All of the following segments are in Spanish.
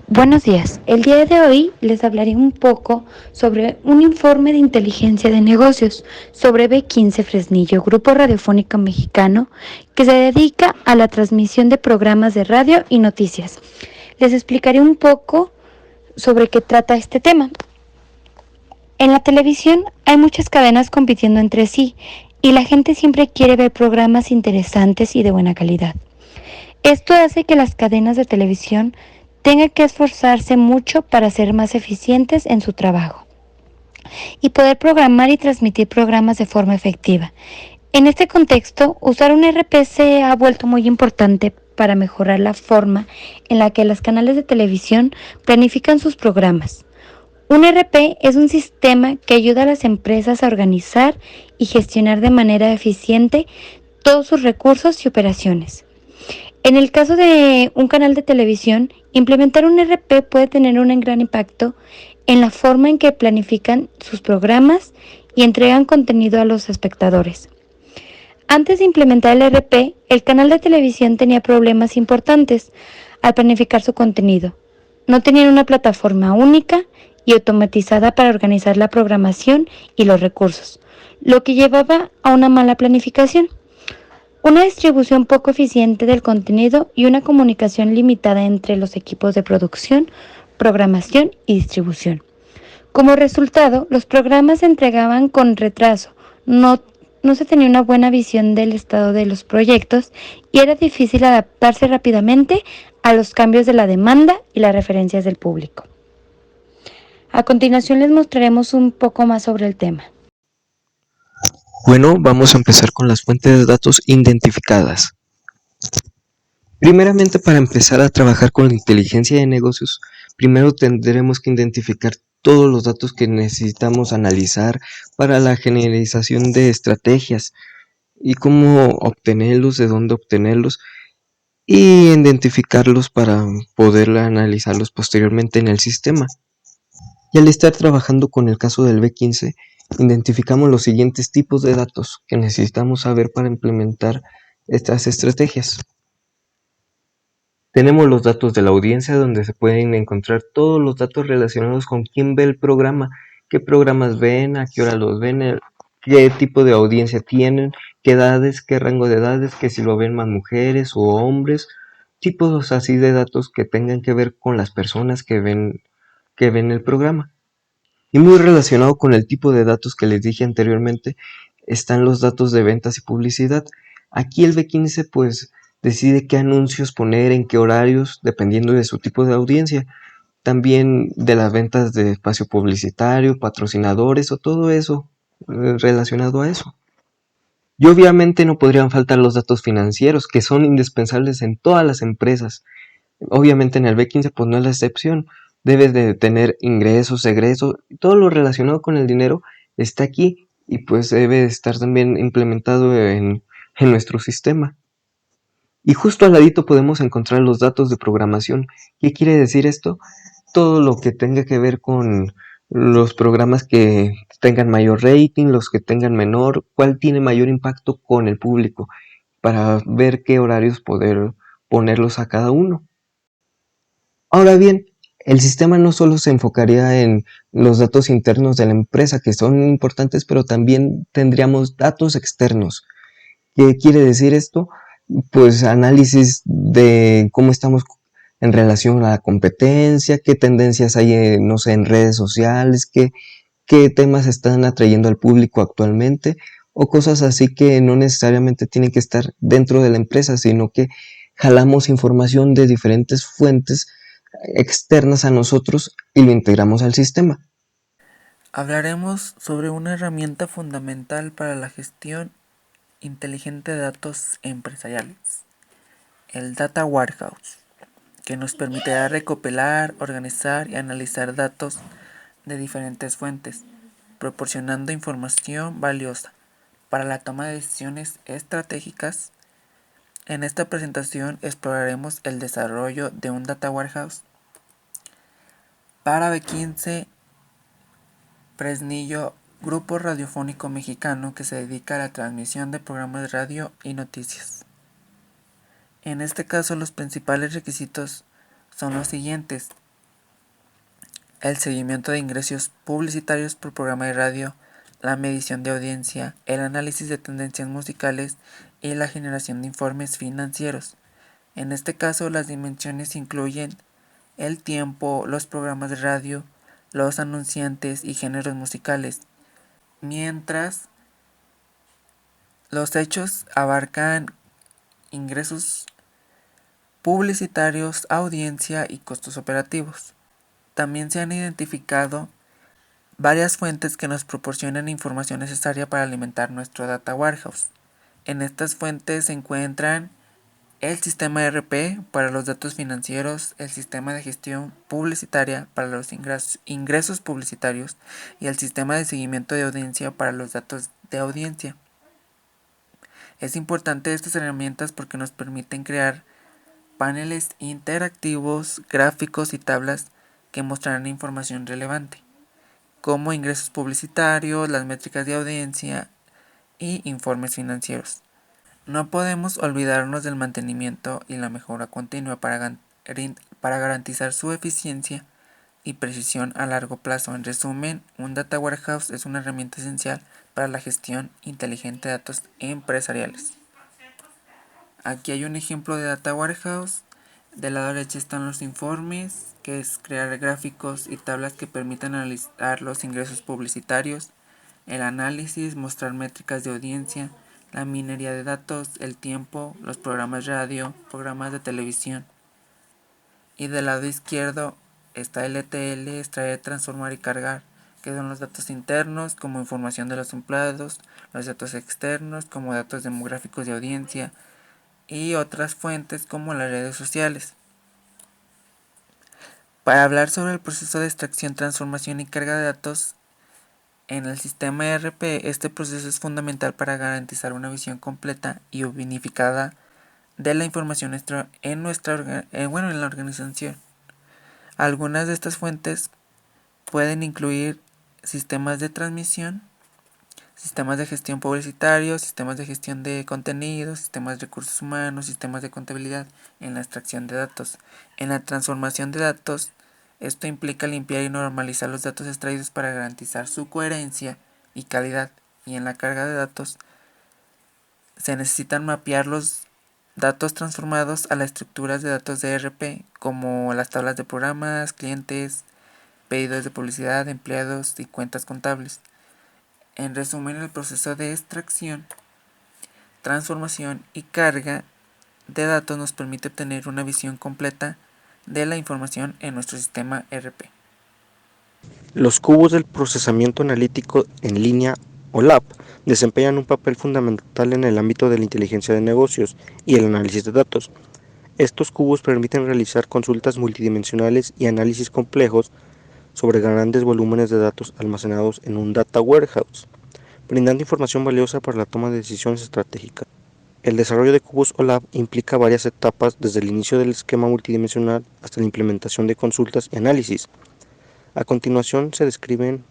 Buenos días. El día de hoy les hablaré un poco sobre un informe de inteligencia de negocios sobre B15 Fresnillo, grupo radiofónico mexicano que se dedica a la transmisión de programas de radio y noticias. Les explicaré un poco sobre qué trata este tema. En la televisión hay muchas cadenas compitiendo entre sí y la gente siempre quiere ver programas interesantes y de buena calidad. Esto hace que las cadenas de televisión tengan que esforzarse mucho para ser más eficientes en su trabajo y poder programar y transmitir programas de forma efectiva. En este contexto, usar un RP se ha vuelto muy importante para mejorar la forma en la que los canales de televisión planifican sus programas. Un RP es un sistema que ayuda a las empresas a organizar y gestionar de manera eficiente todos sus recursos y operaciones. En el caso de un canal de televisión, implementar un RP puede tener un gran impacto en la forma en que planifican sus programas y entregan contenido a los espectadores. Antes de implementar el RP, el canal de televisión tenía problemas importantes al planificar su contenido. No tenían una plataforma única y automatizada para organizar la programación y los recursos, lo que llevaba a una mala planificación, una distribución poco eficiente del contenido y una comunicación limitada entre los equipos de producción, programación y distribución. Como resultado, los programas se entregaban con retraso, no se tenía una buena visión del estado de los proyectos y era difícil adaptarse rápidamente a los cambios de la demanda y las referencias del público. A continuación les mostraremos un poco más sobre el tema. Bueno, vamos a empezar con las fuentes de datos identificadas. Primeramente, para empezar a trabajar con la inteligencia de negocios, primero tendremos que identificar todos los datos que necesitamos analizar para la generalización de estrategias y cómo obtenerlos, de dónde obtenerlos y identificarlos para poder analizarlos posteriormente en el sistema. Y al estar trabajando con el caso del B15, identificamos los siguientes tipos de datos que necesitamos saber para implementar estas estrategias. Tenemos los datos de la audiencia, donde se pueden encontrar todos los datos relacionados con quién ve el programa, qué programas ven, a qué hora los ven, qué tipo de audiencia tienen, qué edades, qué rango de edades, que si lo ven más mujeres o hombres, tipos así de datos que tengan que ver con las personas que ven el programa. Y muy relacionado con el tipo de datos que les dije anteriormente, están los datos de ventas y publicidad. Aquí el B15 pues decide qué anuncios poner, en qué horarios, dependiendo de su tipo de audiencia. También de las ventas de espacio publicitario, patrocinadores o todo eso relacionado a eso. Y obviamente no podrían faltar los datos financieros, que son indispensables en todas las empresas. Obviamente en el B15 pues no es la excepción. Debes de tener ingresos, egresos, todo lo relacionado con el dinero está aquí y pues debe estar también implementado en nuestro sistema. Y justo al ladito podemos encontrar los datos de programación. ¿Qué quiere decir esto? Todo lo que tenga que ver con los programas que tengan mayor rating, los que tengan menor, cuál tiene mayor impacto con el público, para ver qué horarios poder ponerlos a cada uno. Ahora bien, el sistema no solo se enfocaría en los datos internos de la empresa, que son importantes, pero también tendríamos datos externos. ¿Qué quiere decir esto? Pues análisis de cómo estamos en relación a la competencia, qué tendencias hay, no sé, en redes sociales, qué temas están atrayendo al público actualmente, o cosas así que no necesariamente tienen que estar dentro de la empresa, sino que jalamos información de diferentes fuentes externas a nosotros y lo integramos al sistema. Hablaremos sobre una herramienta fundamental para la gestión inteligente de datos empresariales, el Data Warehouse, que nos permitirá recopilar, organizar y analizar datos de diferentes fuentes, proporcionando información valiosa para la toma de decisiones estratégicas. En esta presentación exploraremos el desarrollo de un Data Warehouse para B15 Fresnillo, grupo radiofónico mexicano que se dedica a la transmisión de programas de radio y noticias. En este caso, los principales requisitos son los siguientes: el seguimiento de ingresos publicitarios por programa de radio, la medición de audiencia, el análisis de tendencias musicales y la generación de informes financieros. En este caso, las dimensiones incluyen el tiempo, los programas de radio, los anunciantes y géneros musicales, mientras los hechos abarcan ingresos publicitarios, audiencia y costos operativos. También se han identificado varias fuentes que nos proporcionan información necesaria para alimentar nuestro data warehouse. En estas fuentes se encuentran el sistema ERP para los datos financieros, el sistema de gestión publicitaria para los ingresos publicitarios y el sistema de seguimiento de audiencia para los datos de audiencia. Es importante estas herramientas porque nos permiten crear paneles interactivos, gráficos y tablas que mostrarán información relevante, como ingresos publicitarios, las métricas de audiencia y informes financieros. No podemos olvidarnos del mantenimiento y la mejora continua para garantizar su eficiencia y precisión a largo plazo. En resumen, un Data Warehouse es una herramienta esencial para la gestión inteligente de datos empresariales. Aquí hay un ejemplo de Data Warehouse. Del lado derecho están los informes, que es crear gráficos y tablas que permitan analizar los ingresos publicitarios, el análisis, mostrar métricas de audiencia, la minería de datos, el tiempo, los programas de radio, programas de televisión. Y del lado izquierdo está el ETL, extraer, transformar y cargar, que son los datos internos como información de los empleados, los datos externos como datos demográficos de audiencia y otras fuentes como las redes sociales. Para hablar sobre el proceso de extracción, transformación y carga de datos en el sistema ERP, este proceso es fundamental para garantizar una visión completa y unificada de la información en la organización. Algunas de estas fuentes pueden incluir sistemas de transmisión, sistemas de gestión publicitario, sistemas de gestión de contenidos, sistemas de recursos humanos, sistemas de contabilidad en la extracción de datos. En la transformación de datos, esto implica limpiar y normalizar los datos extraídos para garantizar su coherencia y calidad. Y en la carga de datos, se necesitan mapear los datos transformados a las estructuras de datos de ERP, como las tablas de programas, clientes, pedidos de publicidad, empleados y cuentas contables. En resumen, el proceso de extracción, transformación y carga de datos nos permite obtener una visión completa de la información en nuestro sistema ERP. Los cubos del procesamiento analítico en línea o lab desempeñan un papel fundamental en el ámbito de la inteligencia de negocios y el análisis de datos. Estos cubos permiten realizar consultas multidimensionales y análisis complejos sobre grandes volúmenes de datos almacenados en un data warehouse, brindando información valiosa para la toma de decisiones estratégicas. El desarrollo de cubos OLAP implica varias etapas desde el inicio del esquema multidimensional hasta la implementación de consultas y análisis. A continuación se describen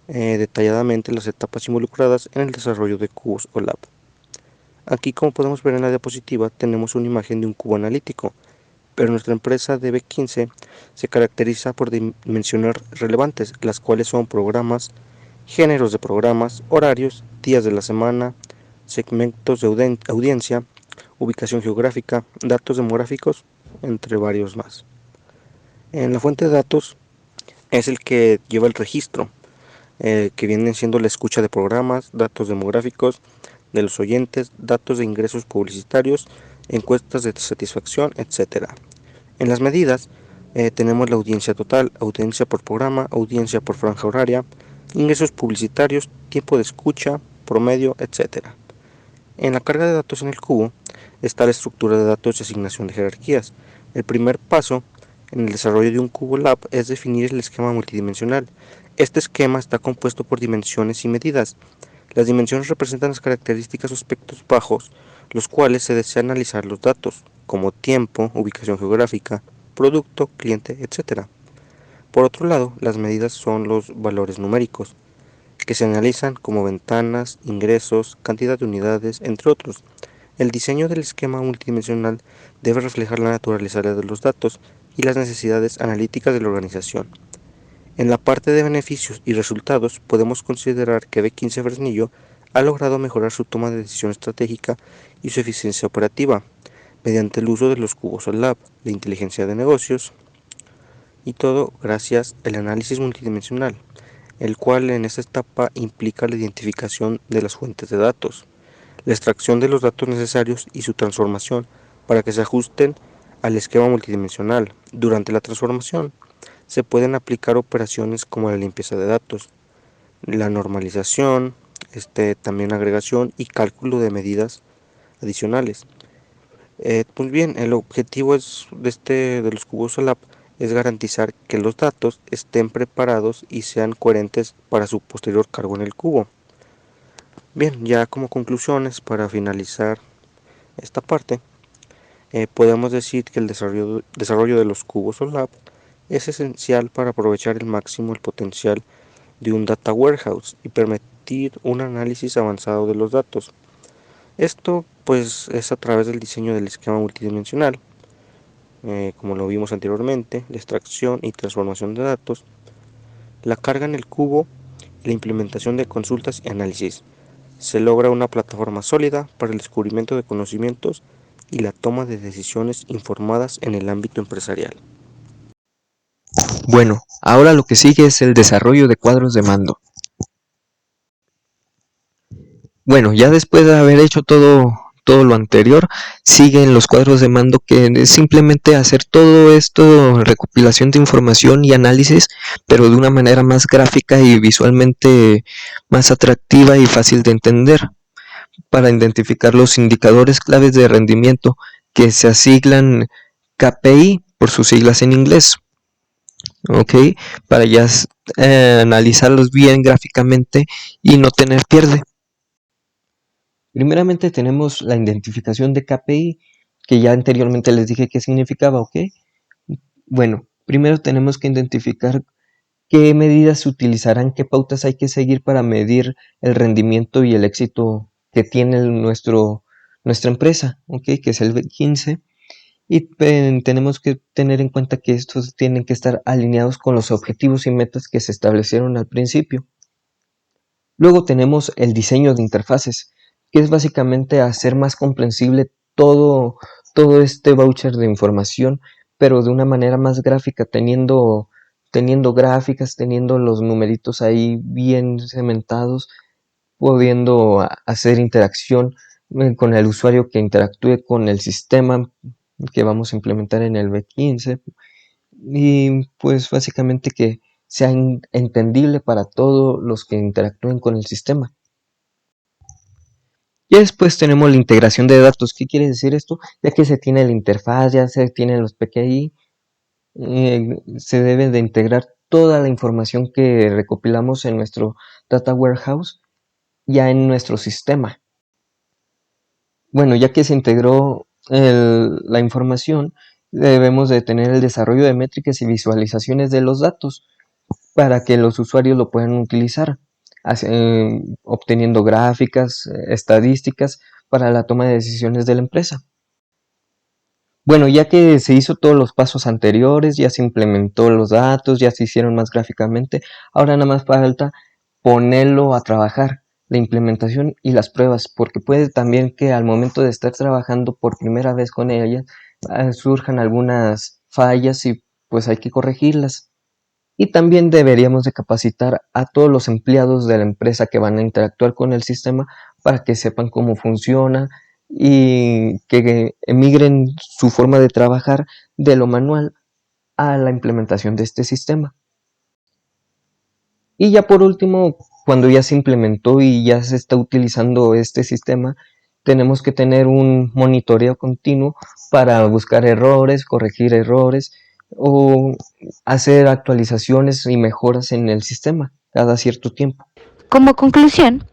detalladamente las etapas involucradas en el desarrollo de cubos OLAP. Aquí, como podemos ver en la diapositiva, tenemos una imagen de un cubo analítico, pero nuestra empresa DB15 se caracteriza por dimensiones relevantes, las cuales son programas, géneros de programas, horarios, días de la semana, segmentos de audiencia, ubicación geográfica, datos demográficos, entre varios más. En la fuente de datos es el que lleva el registro, que vienen siendo la escucha de programas, datos demográficos de los oyentes, datos de ingresos publicitarios, encuestas de satisfacción, etc. En las medidas tenemos la audiencia total, audiencia por programa, audiencia por franja horaria, ingresos publicitarios, tiempo de escucha, promedio, etc. En la carga de datos en el cubo está la estructura de datos y asignación de jerarquías. El primer paso en el desarrollo de un cubo lab es definir el esquema multidimensional. Este esquema está compuesto por dimensiones y medidas. Las dimensiones representan las características o aspectos bajos, los cuales se desea analizar los datos, como tiempo, ubicación geográfica, producto, cliente, etc. Por otro lado, las medidas son los valores numéricos, que se analizan como ventanas, ingresos, cantidad de unidades, entre otros. El diseño del esquema multidimensional debe reflejar la naturaleza de los datos y las necesidades analíticas de la organización. En la parte de beneficios y resultados podemos considerar que B15 Fresnillo ha logrado mejorar su toma de decisión estratégica y su eficiencia operativa mediante el uso de los cubos OLAP, de inteligencia de negocios, y todo gracias al análisis multidimensional, el cual en esta etapa implica la identificación de las fuentes de datos, la extracción de los datos necesarios y su transformación para que se ajusten al esquema multidimensional. Durante la transformación se pueden aplicar operaciones como la limpieza de datos, la normalización, también agregación y cálculo de medidas adicionales. Pues bien, el objetivo de los cubos OLAP es garantizar que los datos estén preparados y sean coherentes para su posterior cargo en el cubo. Bien, ya como conclusiones para finalizar esta parte, podemos decir que el desarrollo de los cubos OLAP es esencial para aprovechar al máximo el potencial de un data warehouse y permitir un análisis avanzado de los datos. Esto pues es a través del diseño del esquema multidimensional, como lo vimos anteriormente, la extracción y transformación de datos, la carga en el cubo y la implementación de consultas y análisis. Se logra una plataforma sólida para el descubrimiento de conocimientos y la toma de decisiones informadas en el ámbito empresarial. Bueno, ahora lo que sigue es el desarrollo de cuadros de mando. Bueno, ya después de haber hecho todo lo anterior, siguen los cuadros de mando, que es simplemente hacer todo esto, recopilación de información y análisis, pero de una manera más gráfica y visualmente más atractiva y fácil de entender, para identificar los indicadores claves de rendimiento, que se asignan KPI por sus siglas en inglés. Ok, para ya analizarlos bien gráficamente y no tener pierde. Primeramente tenemos la identificación de KPI, que ya anteriormente les dije qué significaba, ¿ok? Bueno, primero tenemos que identificar qué medidas se utilizarán, qué pautas hay que seguir para medir el rendimiento y el éxito que tiene nuestra empresa, ¿ok? Que es el B15. Y tenemos que tener en cuenta que estos tienen que estar alineados con los objetivos y metas que se establecieron al principio. Luego tenemos el diseño de interfaces, que es básicamente hacer más comprensible todo este voucher de información, pero de una manera más gráfica, teniendo gráficas, teniendo los numeritos ahí bien cementados, pudiendo hacer interacción con el usuario, que interactúe con el sistema que vamos a implementar en el B15, y pues básicamente que sea entendible para todos los que interactúen con el sistema. Y después tenemos la integración de datos. ¿Qué quiere decir esto? Ya que se tiene la interfaz, ya se tienen los PKI, se debe de integrar toda la información que recopilamos en nuestro Data Warehouse ya en nuestro sistema. Bueno, ya que se integró la información, debemos de tener el desarrollo de métricas y visualizaciones de los datos para que los usuarios lo puedan utilizar, obteniendo gráficas, estadísticas para la toma de decisiones de la empresa. Bueno, ya que se hizo todos los pasos anteriores, ya se implementó los datos, ya se hicieron más gráficamente, ahora nada más falta ponerlo a trabajar, la implementación y las pruebas, porque puede también que al momento de estar trabajando por primera vez con ella surjan algunas fallas y pues hay que corregirlas. Y también deberíamos de capacitar a todos los empleados de la empresa que van a interactuar con el sistema para que sepan cómo funciona y que emigren su forma de trabajar de lo manual a la implementación de este sistema. Y ya por último, cuando ya se implementó y ya se está utilizando este sistema, tenemos que tener un monitoreo continuo para buscar errores, corregir errores o hacer actualizaciones y mejoras en el sistema cada cierto tiempo. Como conclusión,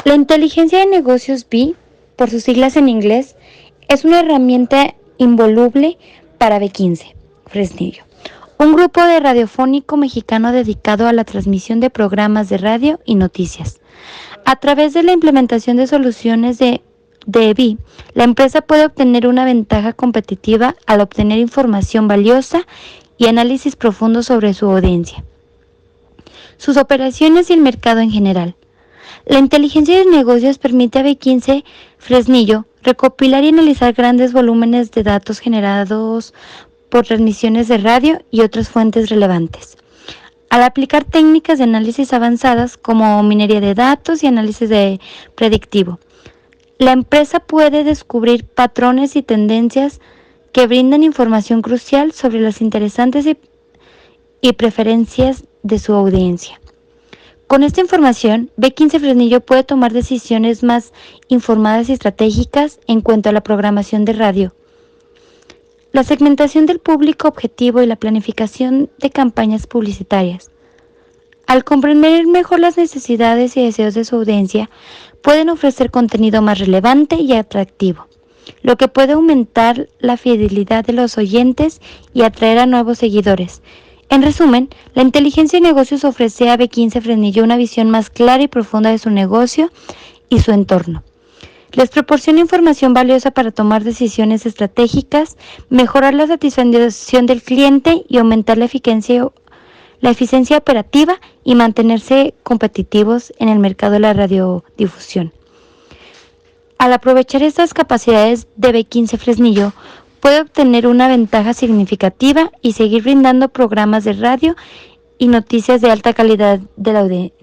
la inteligencia de negocios B, por sus siglas en inglés, es una herramienta involuble para B15 Fresnillo, un grupo de radiofónico mexicano dedicado a la transmisión de programas de radio y noticias. A través de la implementación de soluciones de B, la empresa puede obtener una ventaja competitiva al obtener información valiosa y análisis profundo sobre su audiencia. sus operaciones y el mercado en general. La inteligencia de negocios permite a B15 Fresnillo recopilar y analizar grandes volúmenes de datos generados por transmisiones de radio y otras fuentes relevantes. Al aplicar técnicas de análisis avanzadas como minería de datos y análisis predictivo, la empresa puede descubrir patrones y tendencias que brindan información crucial sobre las interesantes y preferencias de su audiencia. Con esta información, B15 Fresnillo puede tomar decisiones más informadas y estratégicas en cuanto a la programación de radio, la segmentación del público objetivo y la planificación de campañas publicitarias. Al comprender mejor las necesidades y deseos de su audiencia, pueden ofrecer contenido más relevante y atractivo, lo que puede aumentar la fidelidad de los oyentes y atraer a nuevos seguidores. En resumen, la inteligencia de negocios ofrece a B15 Fresnillo una visión más clara y profunda de su negocio y su entorno. Les proporciona información valiosa para tomar decisiones estratégicas, mejorar la satisfacción del cliente y aumentar la eficiencia operativa y mantenerse competitivos en el mercado de la radiodifusión. Al aprovechar estas capacidades de B15 Fresnillo, puede obtener una ventaja significativa y seguir brindando programas de radio y noticias de alta calidad de la audiencia.